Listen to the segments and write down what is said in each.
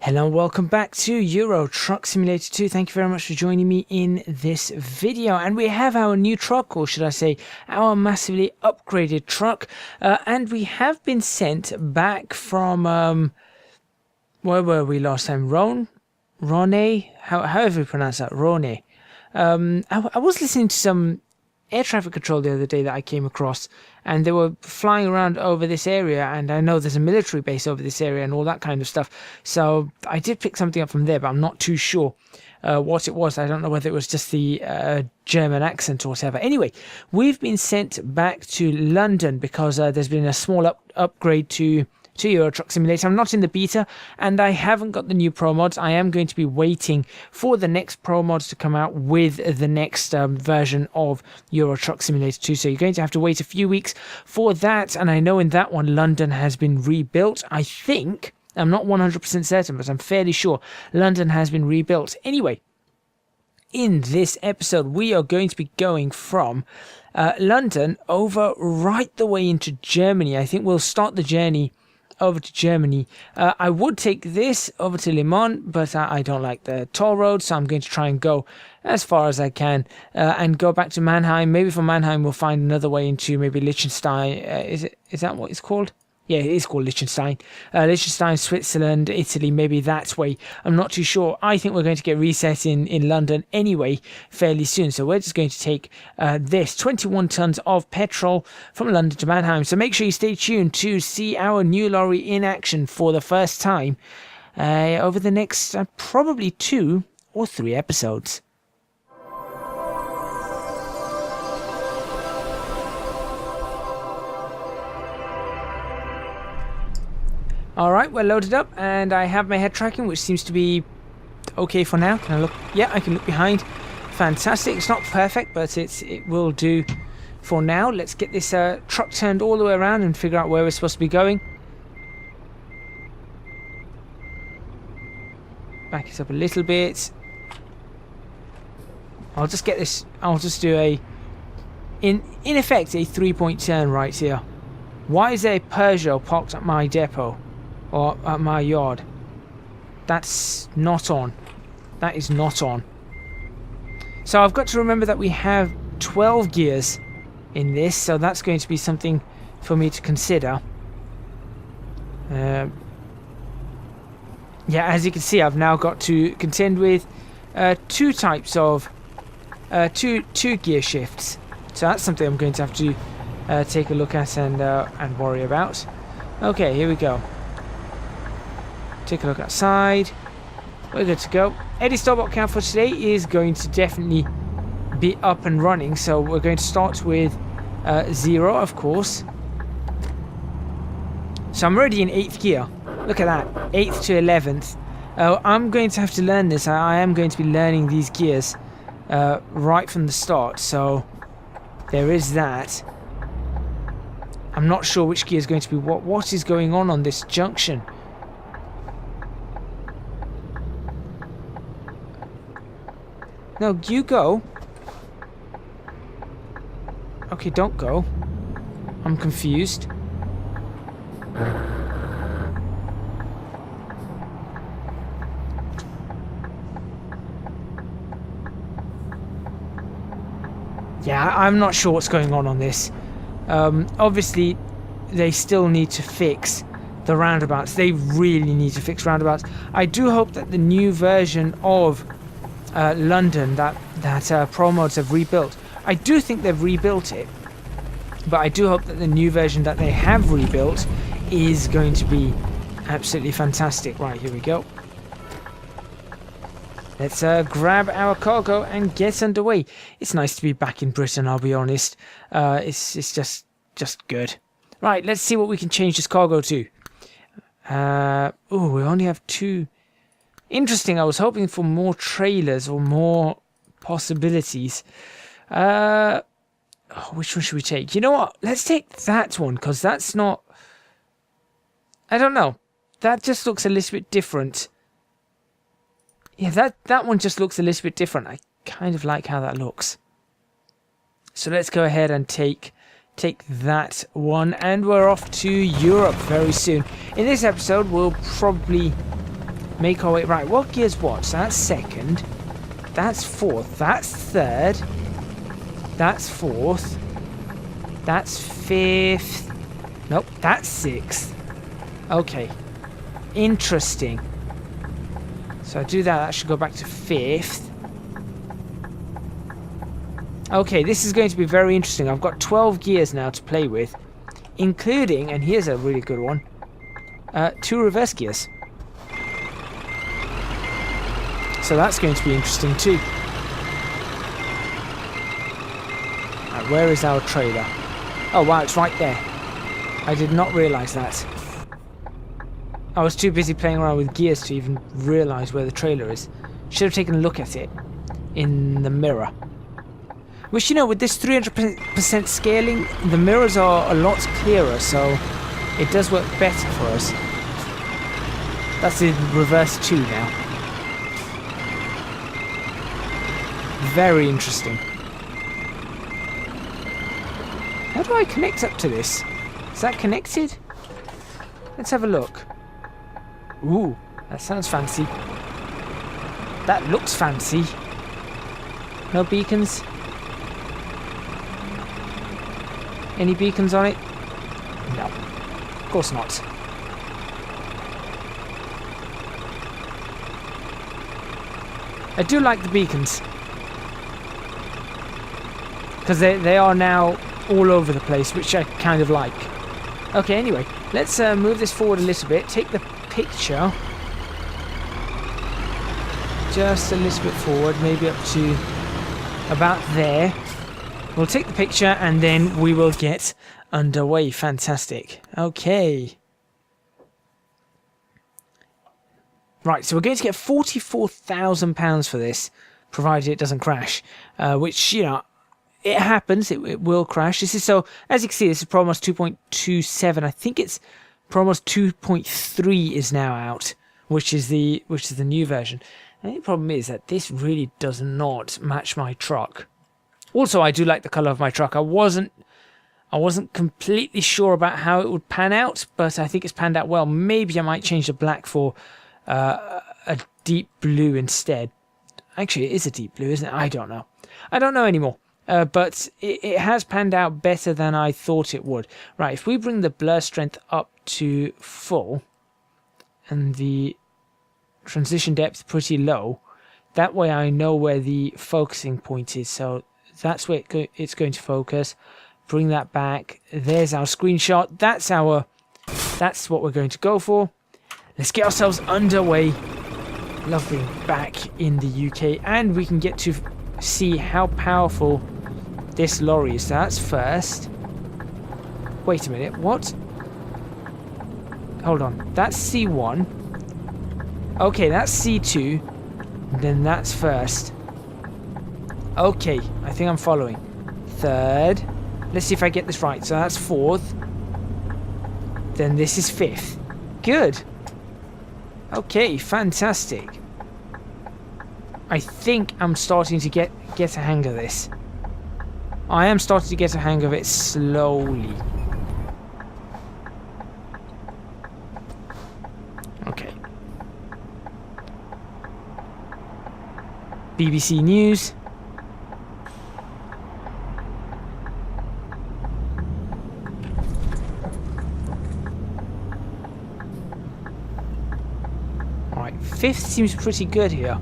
Hello and welcome back to Euro Truck Simulator 2. Thank you very much for joining me in this video. And we have our new truck, or should I say our massively upgraded truck. And we have been sent back from, where were we last time? Rhone? However you pronounce that, Rhone. I was listening to some air traffic control the other day that I came across, and they were flying around over this area, and I know there's a military base over this area and all that kind of stuff, so I did pick something up from there, but I'm not too sure what it was. I don't know whether it was just the German accent or whatever. Anyway, we've been sent back to London because there's been a small upgrade to Euro Truck Simulator. I'm not in the beta and I haven't got the new pro mods. I am going to be waiting for the next pro mods to come out with the next version of Euro Truck Simulator 2. So you're going to have to wait a few weeks for that. And I know in that one, London has been rebuilt. I think, I'm not 100% certain, but I'm fairly sure London has been rebuilt. Anyway, in this episode, we are going to be going from London over right the way into Germany. I think we'll start the journey over to Germany. I would take this over to Le Mans, but I don't like the toll road, so I'm going to try and go as far as I can and go back to Mannheim. Maybe from Mannheim we'll find another way into maybe Liechtenstein. Is that what it's called? Yeah, it is called Liechtenstein. Liechtenstein, Switzerland, Italy, maybe that way. I'm not too sure. I think we're going to get reset in London anyway fairly soon. So we're just going to take this 21 tons of petrol from London to Mannheim. So make sure you stay tuned to see our new lorry in action for the first time over the next probably 2 or 3 episodes. Alright, we're loaded up and I have my head tracking, which seems to be okay for now. Can I look? Yeah, I can look behind. Fantastic. It's not perfect, but it will do for now. Let's get this truck turned all the way around and figure out where we're supposed to be going. Back it up a little bit. I'll just get this. I'll just do in effect, a 3-point turn right here. Why is there a Peugeot parked at my depot? Or at my yard? That's not on. That is not on. So I've got to remember that we have 12 gears in this, so that's going to be something for me to consider. Yeah, as you can see, I've now got to contend with 2 types of two gear shifts. So that's something I'm going to have to take a look at and worry about. Okay, here we go. Take a look outside. We're good to go. Eddie Starbot count for today is going to definitely be up and running, so we're going to start with 0, of course. So I'm already in 8th gear. Look at that, 8th to 11th. I'm going to have to learn this. I am going to be learning these gears right from the start, so there is that. I'm not sure which gear is going to be what. What is going on this junction? No, you go. Okay, don't go. I'm confused. Yeah, I'm not sure what's going on this. Obviously, they still need to fix the roundabouts. They really need to fix roundabouts. I do hope that the new version of London that Pro Mods have rebuilt, I do think they've rebuilt it, but I do hope that the new version that they have rebuilt is going to be absolutely fantastic. Right, here we go. Let's grab our cargo and get underway. It's nice to be back in Britain, I'll be honest. It's just good. Right, let's see what we can change this cargo to. Oh, we only have 2. Interesting, I was hoping for more trailers or more possibilities. Which one should we take? You know what? Let's take that one, because that's not... I don't know. That just looks a little bit different. Yeah, that one just looks a little bit different. I kind of like how that looks. So let's go ahead and take that one, and we're off to Europe very soon. In this episode, we'll probably make our way. Right, what gear's what? So that's second. That's fourth. That's third. That's fourth. That's fifth. Nope, that's sixth. Okay. Interesting. So I do that. That should go back to fifth. Okay, this is going to be very interesting. I've got 12 gears now to play with, including, and here's a really good one, 2 reverse gears. So that's going to be interesting too. Right, where is our trailer? Oh wow, it's right there. I did not realise that. I was too busy playing around with gears to even realise where the trailer is. Should have taken a look at it in the mirror. Which, you know, with this 300% scaling, the mirrors are a lot clearer, so it does work better for us. That's in reverse 2 now. Very interesting. How do I connect up to this? Is that connected? Let's have a look. Ooh, that sounds fancy. That looks fancy. No beacons? Any beacons on it? No. Of course not. I do like the beacons. Because they are now all over the place, which I kind of like. Okay, anyway, let's move this forward a little bit. Take the picture. Just a little bit forward, maybe up to about there. We'll take the picture and then we will get underway. Fantastic. Okay. Right, so we're going to get £44,000 for this, provided it doesn't crash. Which, you know, it happens. It will crash. This is so, as you can see, this is Promos 2.27. I think it's Promos 2.3 is now out, which is the new version. And the problem is that this really does not match my truck. Also, I do like the colour of my truck. I wasn't completely sure about how it would pan out, but I think it's panned out well. Maybe I might change the black for a deep blue instead. Actually, it is a deep blue, isn't it? I don't know. I don't know anymore. But it has panned out better than I thought it would. Right, if we bring the blur strength up to full and the transition depth pretty low, that way I know where the focusing point is. So that's where it's going to focus. Bring that back. There's our screenshot. That's what we're going to go for. Let's get ourselves underway. Love being back in the UK, and we can get to see how powerful this lorry is. So that's first. Wait a minute, what? Hold on, that's C1. Okay, that's C2. Then that's first. Okay, I think I'm following. Third. Let's see if I get this right. So that's fourth. Then this is fifth. Good. Okay, fantastic. I think I'm starting to get a hang of this. I am starting to get a hang of it slowly. Okay. BBC News. Alright, fifth seems pretty good here.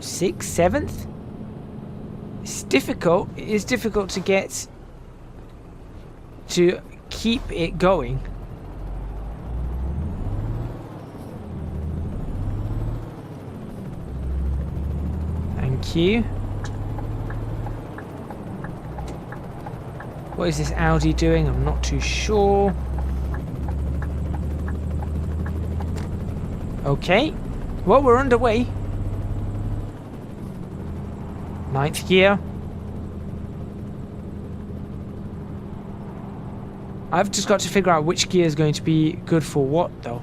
Sixth, seventh. It's difficult. It is difficult to get to keep it going. Thank you. What is this Audi doing? I'm not too sure. Okay. Well, we're underway. Ninth gear. I've just got to figure out which gear is going to be good for what, though.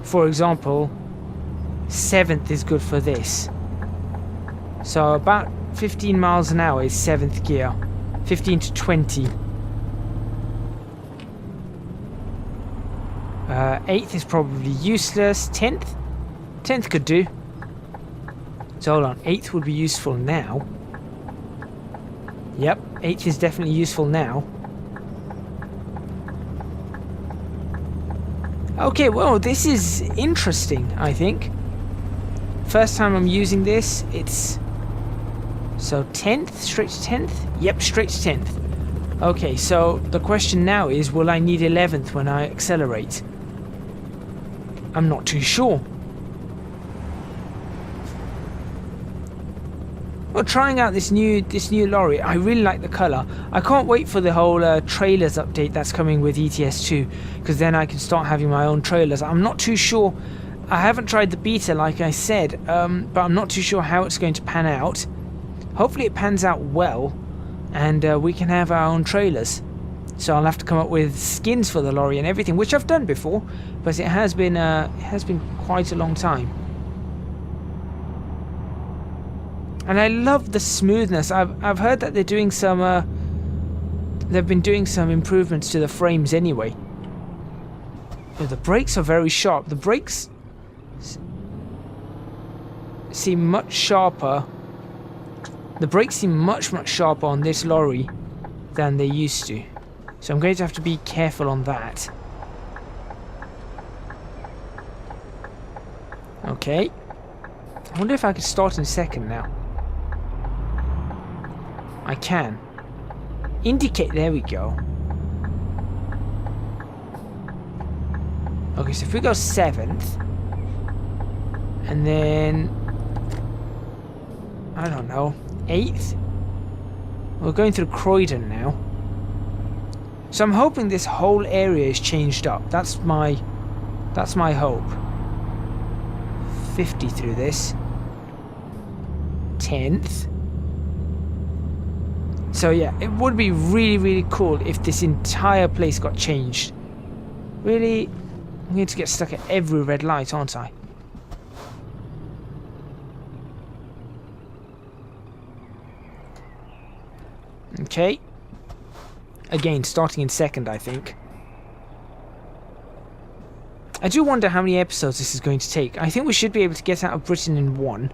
For example, seventh is good for this. So about 15 miles an hour is seventh gear. 15 to 20. 8th is probably useless. 10th? 10th could do. So hold on, 8th would be useful now. Yep, 8th is definitely useful now. Okay, well, this is interesting, I think. First time I'm using this, it's... So 10th, straight to 10th? Yep, straight to 10th. Okay, so the question now is, will I need 11th when I accelerate? I'm not too sure. Well, trying out this new lorry, I really like the colour. I can't wait for the whole trailers update that's coming with ETS2, because then I can start having my own trailers. I'm not too sure. I haven't tried the beta, like I said, but I'm not too sure how it's going to pan out. Hopefully it pans out well, and we can have our own trailers. So I'll have to come up with skins for the lorry and everything, which I've done before, but it has been quite a long time. And I love the smoothness. I've heard that they're doing some they've been doing some improvements to the frames anyway. Oh, the brakes are very sharp. The brakes seem much sharper. The brakes seem much sharper on this lorry than they used to. So I'm going to have to be careful on that. Okay. I wonder if I could start in second now. I can. Indicate, there we go. Okay, so if we go 7th, and then, I don't know, 8th? We're going through Croydon now. So I'm hoping this whole area is changed up. That's my hope. 50 through this. 10th. So yeah, it would be really cool if this entire place got changed. Really, I'm going to get stuck at every red light, aren't I? Okay. Again, starting in second, I think. I do wonder how many episodes this is going to take. I think we should be able to get out of Britain in 1.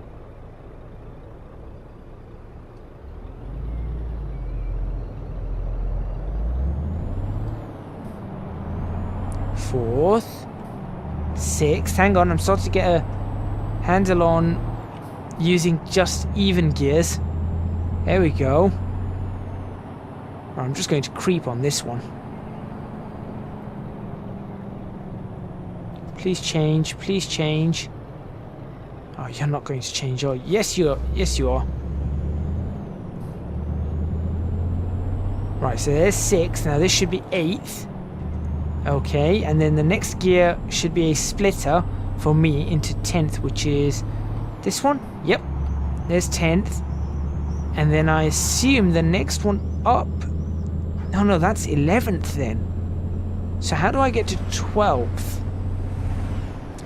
Fourth, 6th. Hang on, I'm starting to get a handle on using just even gears. There we go. I'm just going to creep on this one. Please change, please change. Oh, you're not going to change, are you? Yes, you are. Yes, you are. Right, so there's 6th. Now this should be 8th. Okay, and then the next gear should be a splitter for me into 10th, which is this one. Yep, there's 10th. And then I assume the next one up. No, that's 11th then. So how do I get to 12th?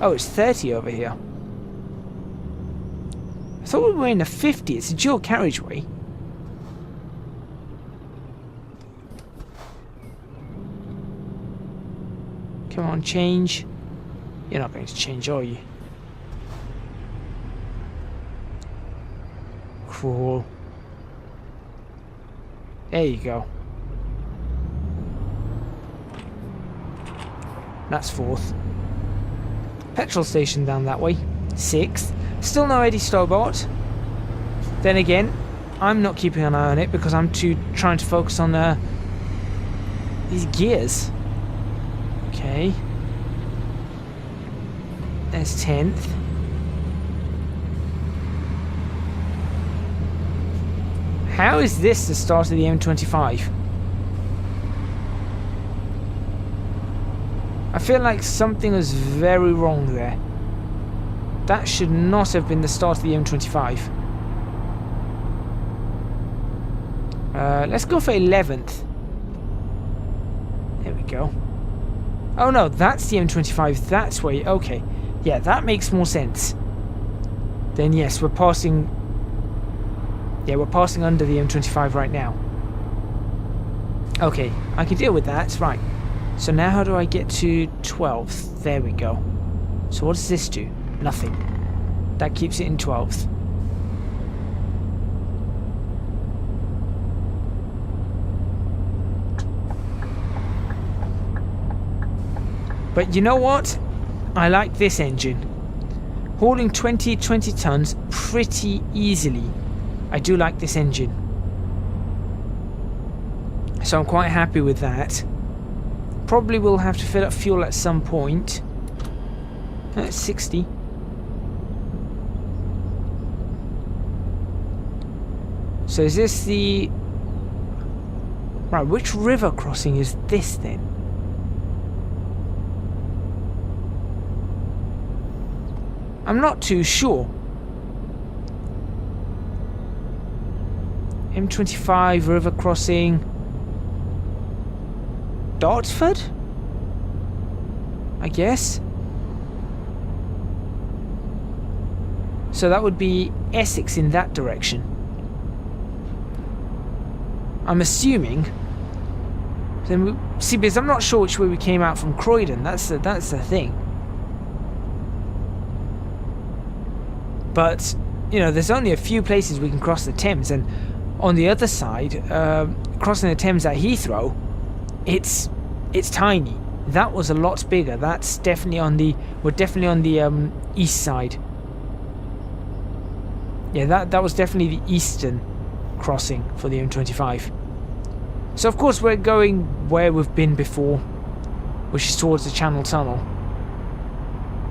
Oh, it's 30 over here. I thought we were in a 50. It's a dual carriageway. Come on, change. You're not going to change, are you? Cool. There you go. That's 4th. Petrol station down that way. 6th. Still no Eddie Stobart. Then again, I'm not keeping an eye on it because I'm trying to focus on these gears. Okay. There's 10th. How is this the start of the M25? I feel like something was very wrong there. That should not have been the start of the M25. Let's go for 11th. There we go. Oh no, that's the M25. That's where... Okay. Yeah, that makes more sense. Then yes, we're passing... Yeah, we're passing under the M25 right now. Okay, I can deal with that. Right. So now how do I get to 12th? There we go. So what does this do? Nothing. That keeps it in 12th. But you know what? I like this engine. Hauling 20 tons pretty easily. I do like this engine. So I'm quite happy with that. Probably will have to fill up fuel at some point. 60. So is this the... Right, which river crossing is this then? I'm not too sure. M25 river crossing. Dartford? I guess. So that would be Essex in that direction. I'm assuming. Then see, because I'm not sure which way we came out from Croydon. That's the thing. But you know, there's only a few places we can cross the Thames, and on the other side, crossing the Thames at Heathrow, it's tiny. That was a lot bigger. That's definitely on the east side. Yeah, that was definitely the eastern crossing for the M25. So of course we're going where we've been before, which is towards the Channel Tunnel.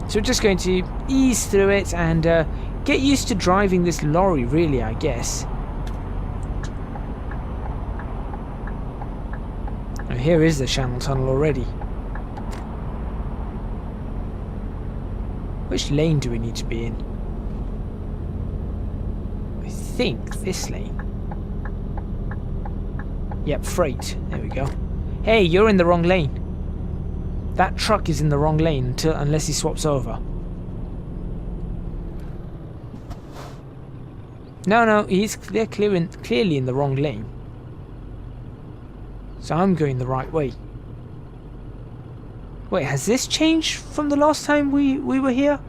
So we're just going to ease through it and get used to driving this lorry, really, I guess. Oh, here is the Channel Tunnel already. Which lane do we need to be in? I think this lane. Yep, freight. There we go. Hey, you're in the wrong lane. That truck is in the wrong lane unless he swaps over. No, they're clearly in the wrong lane. So I'm going the right way. Wait, has this changed from the last time we were here?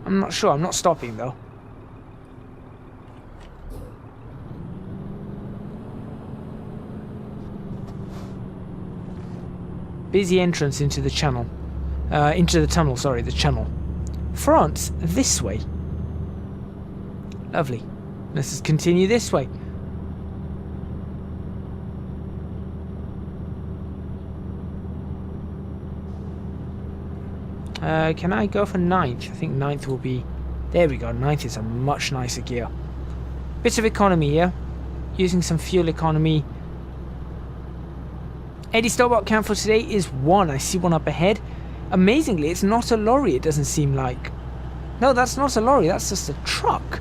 I'm not sure. I'm not stopping though. Busy entrance into the channel. Into the tunnel, sorry, the channel. France, this way. Lovely. Let's just continue this way. Can I go for 9th? I think 9th will be... There we go, 9th is a much nicer gear. Bit of economy here. Using some fuel economy. Eddie Stobart count for today is 1. I see one up ahead. Amazingly, it's not a lorry, it doesn't seem like. No, that's not a lorry, that's just a truck.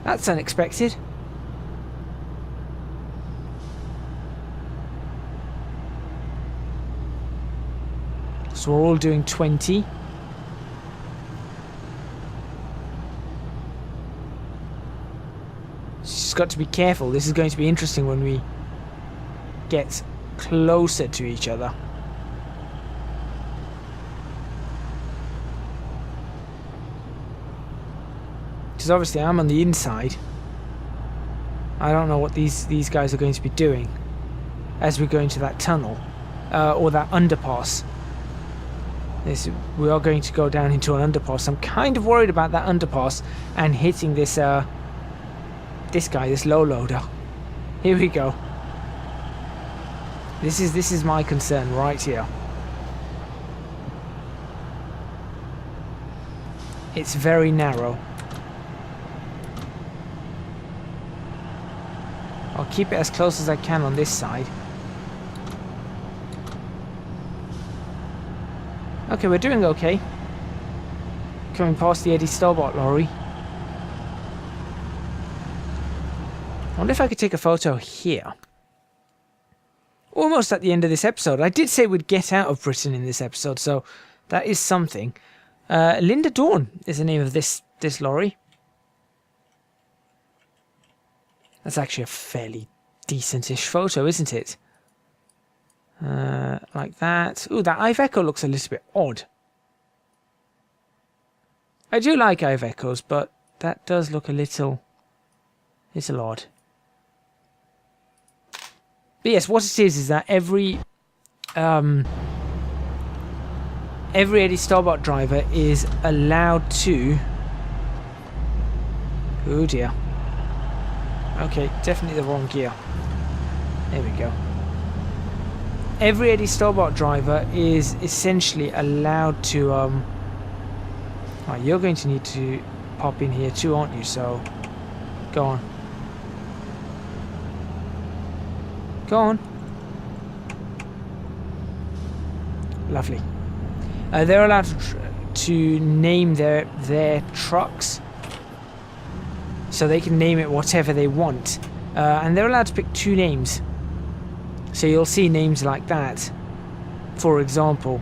That's unexpected. So we're all doing 20. Just got to be careful. This is going to be interesting when we get closer to each other. Because obviously I'm on the inside. I don't know what these guys are going to be doing as we go into that tunnel or that underpass. We are going to go down into an underpass. I'm kind of worried about that underpass and hitting this this guy, this low loader. Here we go. This is my concern right here. It's very narrow. I'll keep it as close as I can on this side. Okay, we're doing okay. Coming past the Eddie Stobart lorry. I wonder if I could take a photo here. Almost at the end of this episode. I did say we'd get out of Britain in this episode, so that is something. Linda Dawn is the name of this lorry. That's actually a fairly decentish photo, isn't it? Like that. Ooh, that Iveco looks a little bit odd. I do like Ivecos, but that does look a little odd. But yes, what it is that every Eddie Starbot driver is allowed to... Oh dear. Okay, definitely the wrong gear. There we go. Every Eddie Starbot driver is essentially allowed to... Right, you're going to need to pop in here too, aren't you? So, go on. Go on. Lovely. They're allowed to name their trucks, so they can name it whatever they want, and they're allowed to pick 2 names. So you'll see names like that, for example.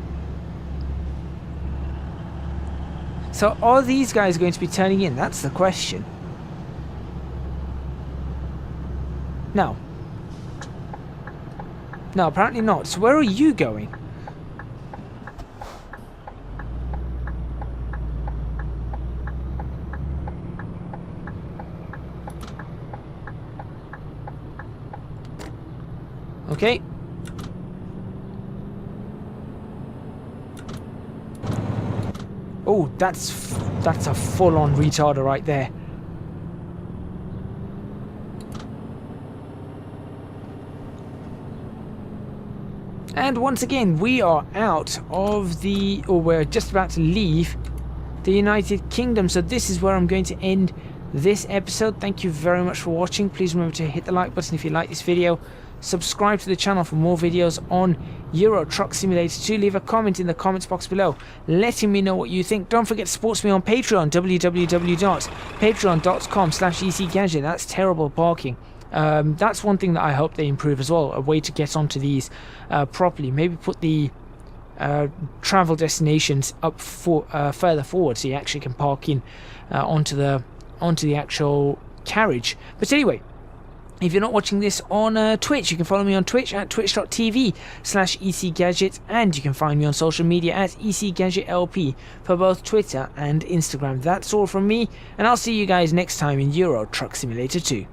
So are these guys going to be turning in? That's the question. No. No, apparently not. So where are you going? Okay. Oh, that's a full-on retarder right there. And once again, we are out of the... or we're just about to leave the United Kingdom. So this is where I'm going to end this episode. Thank you very much for watching. Please remember to hit the like button if you like this video. Subscribe to the channel for more videos on Euro Truck Simulator 2. Leave a comment in the comments box below letting me know what you think. Don't forget to support me on Patreon, www.patreon.com/ecgadget. That's terrible parking. That's one thing that I hope they improve as well, a way to get onto these properly. Maybe put the travel destinations up further forward so you actually can park in onto the actual carriage. But anyway, if you're not watching this on Twitch, you can follow me on Twitch at twitch.tv/ecgadget, and you can find me on social media at ecgadgetlp for both Twitter and Instagram. That's all from me, and I'll see you guys next time in Euro Truck Simulator 2.